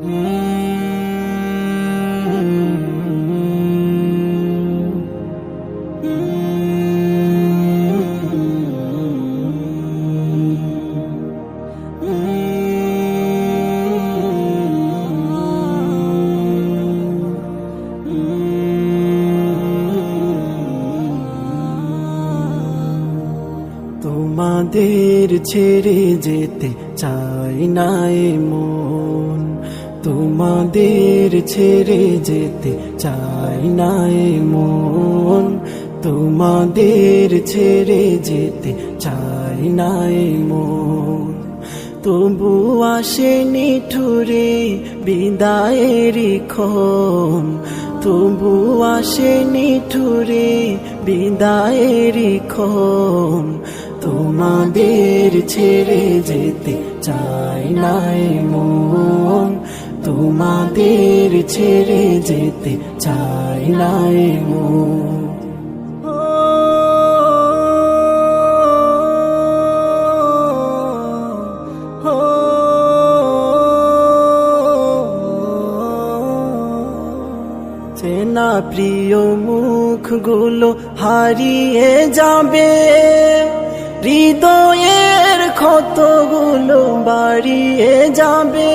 তোমাদের ছেড়ে যেতে চাই না এ মন, তোমাদের ছেড়ে যেতে চাই না এ মন, তোমাদের ছেড়ে যেতে চাই না এ মন। তবু আসেনি ঠুরে বিদায়েরই ক্ষণ, তবু আসেনি ঠুরে বিদায়েরই ক্ষণ। তোমাদের ছেড়ে যেতে চাই না এ মন, তোমাদের ছেড়ে যেতে চাই না এ মন। চেনা প্রিয় মুখগুলো হারিয়ে যাবে, হৃদয়ের ক্ষতগুলো বাড়িয়ে যাবে।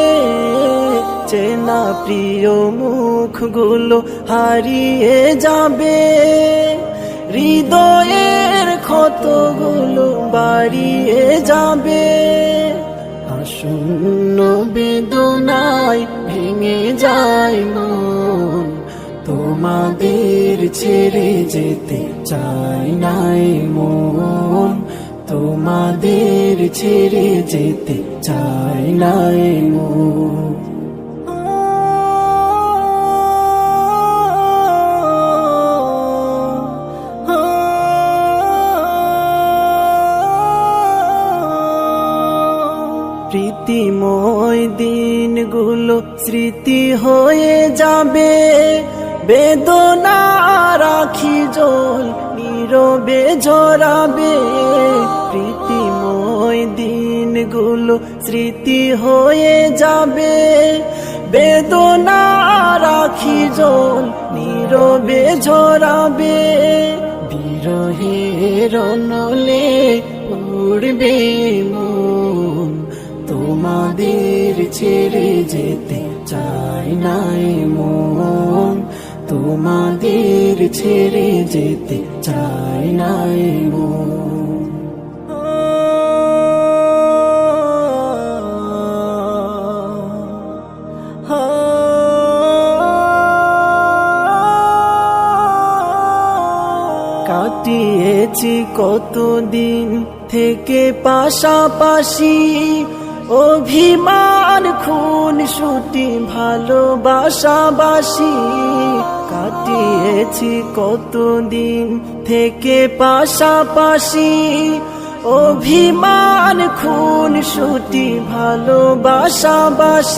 চেনা প্রিয় মুখগুলো হারিয়ে যাবে, হৃদয়ের ক্ষতগুলো বাড়িয়ে যাবে। আসন্ন বেদনায় ভেঙে যায় মন, তোমাদের ছেড়ে যেতে চাই না এ মন, তোমাদের ছেড়ে যেতে চাই না এ মন। প্রীতিময় দিনগুলো স্মৃতি হয়ে যাবে, বেদনা রাখি জল নীরবে ঝরাবে। প্রীতিময় দিনগুলো স্মৃতি হয়ে যাবে, বেদনা রাখি জল নীরবে ঝরাবে। বিরহের নলে উড়বে মন, তোমাদের ছেড়ে যেতে চাই না এ মন, তোমাদের ছেড়ে যেতে চাই না এ মন। কাটিয়েছি কতদিন থেকে পাশাপাশি, অভিমান খুন ছুটি ভালোবাসাবাসি। কাটিয়েছি কতদিন থেকে পাশাপাশি, অভিমান খুন ছুটি ভালোবাসাবাসি।